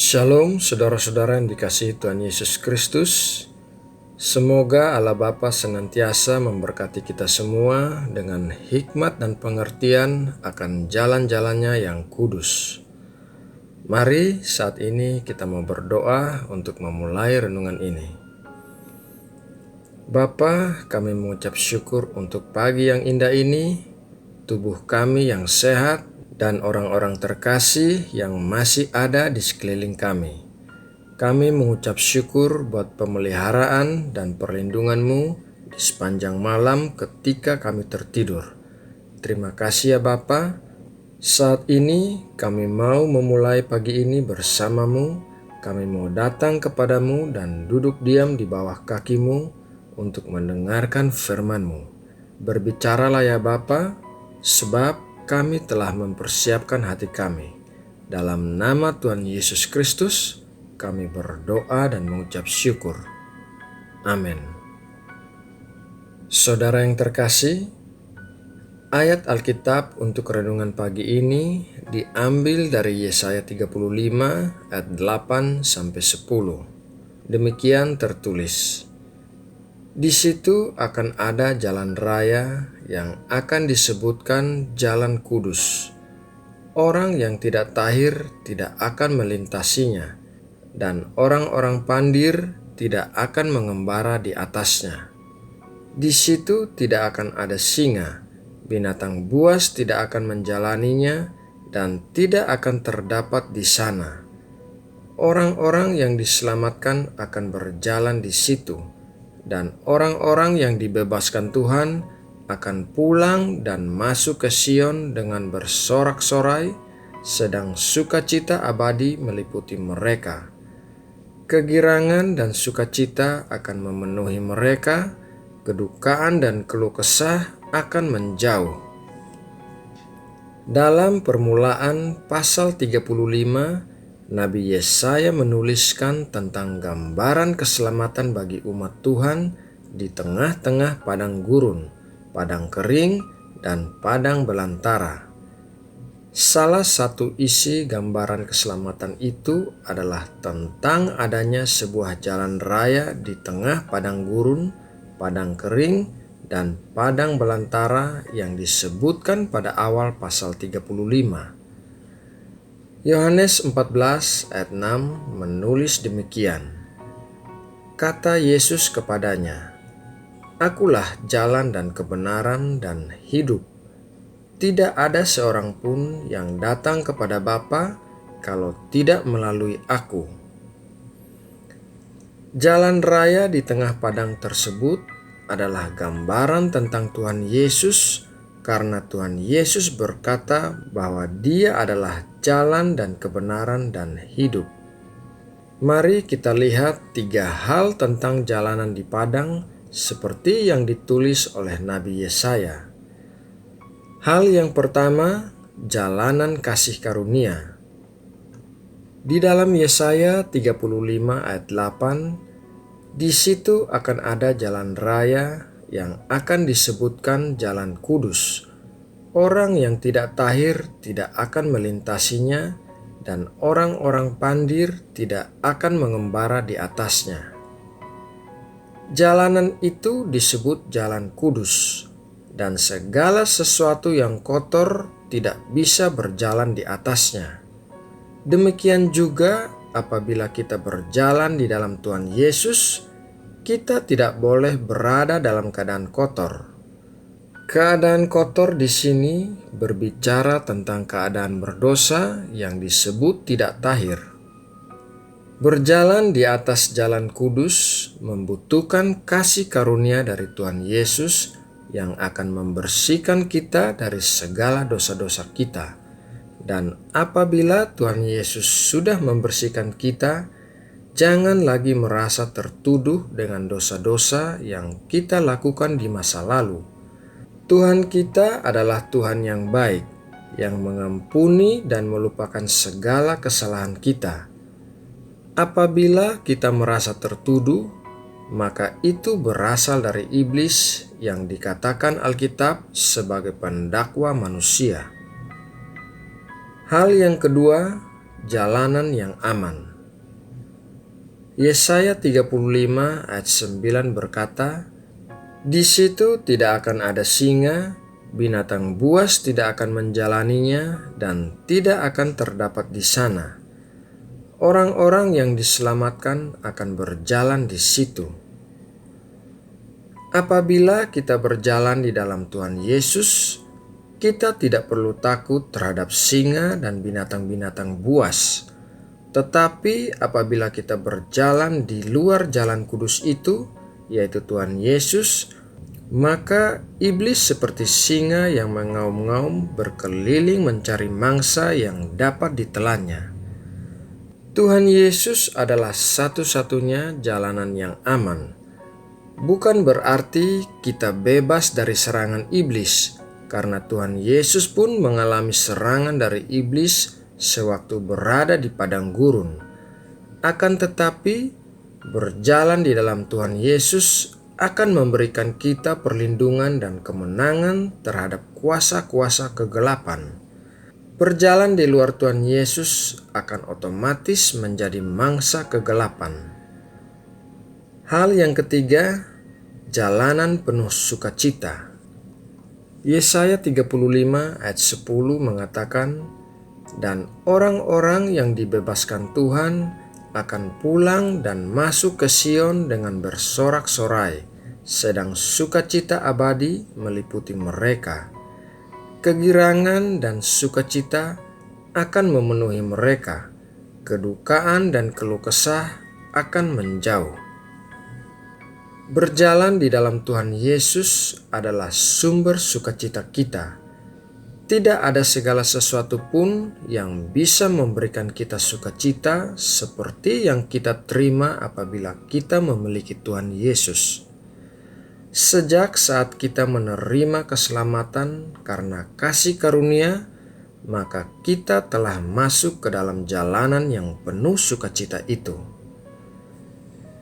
Shalom saudara-saudara yang dikasihi Tuhan Yesus Kristus. Semoga Allah Bapa senantiasa memberkati kita semua dengan hikmat dan pengertian akan jalan-jalannya yang kudus. Mari saat ini kita mau berdoa untuk memulai renungan ini. Bapa, kami mengucap syukur untuk pagi yang indah ini, tubuh kami yang sehat, dan orang-orang terkasih yang masih ada di sekeliling kami. Kami mengucap syukur buat pemeliharaan dan perlindungan-Mu di sepanjang malam ketika kami tertidur. Terima kasih ya Bapa. Saat ini kami mau memulai pagi ini bersama-Mu. Kami mau datang kepadamu dan duduk diam di bawah kaki-Mu untuk mendengarkan firman-Mu. Berbicaralah ya Bapa, sebab kami telah mempersiapkan hati kami. Dalam nama Tuhan Yesus Kristus, kami berdoa dan mengucap syukur. Amin. Saudara yang terkasih, ayat Alkitab untuk renungan pagi ini diambil dari Yesaya 35 ayat 8-10. Demikian tertulis. Di situ akan ada jalan raya yang akan disebutkan jalan kudus. Orang yang tidak tahir tidak akan melintasinya, dan orang-orang pandir tidak akan mengembara di atasnya. Di situ tidak akan ada singa, binatang buas tidak akan menjalaninya, dan tidak akan terdapat di sana. Orang-orang yang diselamatkan akan berjalan di situ, dan orang-orang yang dibebaskan Tuhan akan pulang dan masuk ke Sion dengan bersorak-sorai, sedang sukacita abadi meliputi mereka. Kegirangan dan sukacita akan memenuhi mereka, kedukaan dan keluh kesah akan menjauh. Dalam permulaan pasal 35, Nabi Yesaya menuliskan tentang gambaran keselamatan bagi umat Tuhan di tengah-tengah padang gurun, padang kering, dan padang belantara. Salah satu isi gambaran keselamatan itu adalah tentang adanya sebuah jalan raya di tengah padang gurun, padang kering, dan padang belantara yang disebutkan pada awal pasal 35. Yohanes 14 ayat 6 menulis demikian. Kata Yesus kepadanya, "Akulah jalan dan kebenaran dan hidup. Tidak ada seorang pun yang datang kepada Bapa kalau tidak melalui Aku." Jalan raya di tengah padang tersebut adalah gambaran tentang Tuhan Yesus, karena Tuhan Yesus berkata bahwa Dia adalah jalan dan kebenaran dan hidup. Mari kita lihat 3 hal tentang jalanan di padang seperti yang ditulis oleh Nabi Yesaya. Hal yang pertama, jalanan kasih karunia. Di dalam Yesaya 35 ayat 8, di situ akan ada jalan raya yang akan disebutkan jalan kudus. Orang yang tidak tahir tidak akan melintasinya, dan orang-orang pandir tidak akan mengembara di atasnya. Jalanan itu disebut jalan kudus, dan segala sesuatu yang kotor tidak bisa berjalan di atasnya. Demikian juga apabila kita berjalan di dalam Tuhan Yesus, kita tidak boleh berada dalam keadaan kotor. Keadaan kotor di sini berbicara tentang keadaan berdosa yang disebut tidak tahir. Berjalan di atas jalan kudus membutuhkan kasih karunia dari Tuhan Yesus yang akan membersihkan kita dari segala dosa-dosa kita. Dan apabila Tuhan Yesus sudah membersihkan kita, jangan lagi merasa tertuduh dengan dosa-dosa yang kita lakukan di masa lalu. Tuhan kita adalah Tuhan yang baik, yang mengampuni dan melupakan segala kesalahan kita. Apabila kita merasa tertuduh, maka itu berasal dari iblis yang dikatakan Alkitab sebagai pendakwa manusia. Hal yang kedua, jalanan yang aman. Yesaya 35 ayat 9 berkata, "Di situ tidak akan ada singa, binatang buas tidak akan menjalaninya, dan tidak akan terdapat di sana. Orang-orang yang diselamatkan akan berjalan di situ." Apabila kita berjalan di dalam Tuhan Yesus, kita tidak perlu takut terhadap singa dan binatang-binatang buas. Tetapi apabila kita berjalan di luar jalan kudus itu, yaitu Tuhan Yesus, maka iblis seperti singa yang mengaum-ngaum berkeliling mencari mangsa yang dapat ditelannya. Tuhan Yesus adalah satu-satunya jalanan yang aman. Bukan berarti kita bebas dari serangan iblis, karena Tuhan Yesus pun mengalami serangan dari iblis sewaktu berada di padang gurun. Akan tetapi, berjalan di dalam Tuhan Yesus akan memberikan kita perlindungan dan kemenangan terhadap kuasa-kuasa kegelapan. Berjalan di luar Tuhan Yesus akan otomatis menjadi mangsa kegelapan. Hal yang ketiga, jalanan penuh sukacita. Yesaya 35 ayat 10 mengatakan, "Dan orang-orang yang dibebaskan Tuhan akan pulang dan masuk ke Sion dengan bersorak-sorai, sedang sukacita abadi meliputi mereka. Kegirangan dan sukacita akan memenuhi mereka, kedukaan dan keluh kesah akan menjauh." Berjalan di dalam Tuhan Yesus adalah sumber sukacita kita. Tidak ada segala sesuatu pun yang bisa memberikan kita sukacita seperti yang kita terima apabila kita memiliki Tuhan Yesus. Sejak saat kita menerima keselamatan karena kasih karunia, maka kita telah masuk ke dalam jalanan yang penuh sukacita itu.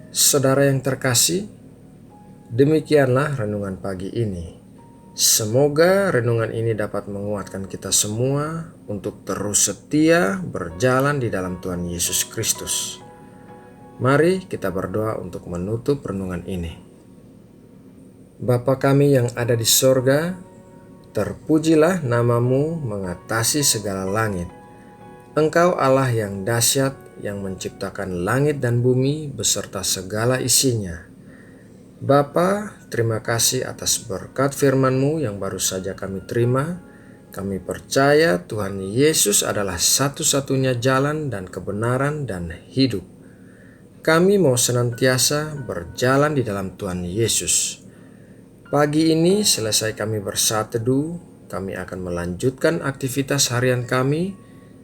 Saudara yang terkasih, demikianlah renungan pagi ini. Semoga renungan ini dapat menguatkan kita semua untuk terus setia berjalan di dalam Tuhan Yesus Kristus. Mari kita berdoa untuk menutup renungan ini. Bapa kami yang ada di sorga, terpujilah namamu mengatasi segala langit. Engkau Allah yang dahsyat yang menciptakan langit dan bumi beserta segala isinya. Bapa, terima kasih atas berkat firman-Mu yang baru saja kami terima. Kami percaya Tuhan Yesus adalah satu-satunya jalan dan kebenaran dan hidup. Kami mau senantiasa berjalan di dalam Tuhan Yesus. Pagi ini selesai kami bersaat teduh, kami akan melanjutkan aktivitas harian kami.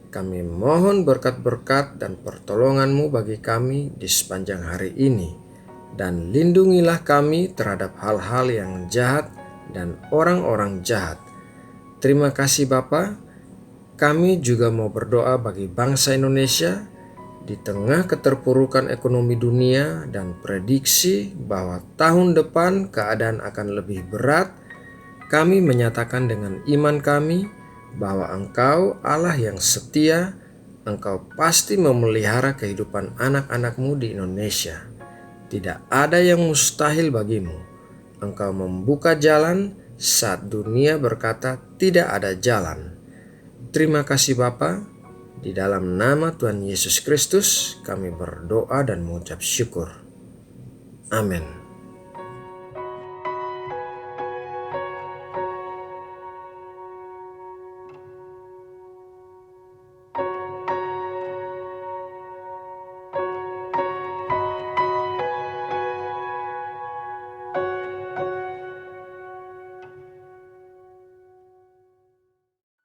Kami mohon berkat-berkat dan pertolongan-Mu bagi kami di sepanjang hari ini. Dan lindungilah kami terhadap hal-hal yang jahat dan orang-orang jahat. Terima kasih Bapa. Kami juga mau berdoa bagi bangsa Indonesia di tengah keterpurukan ekonomi dunia dan prediksi bahwa tahun depan keadaan akan lebih berat. Kami menyatakan dengan iman kami bahwa Engkau Allah yang setia. Engkau pasti memelihara kehidupan anak-anak-Mu di Indonesia. Tidak ada yang mustahil bagimu. Engkau membuka jalan saat dunia berkata tidak ada jalan. Terima kasih Bapa. Di dalam nama Tuhan Yesus Kristus kami berdoa dan mengucap syukur. Amin.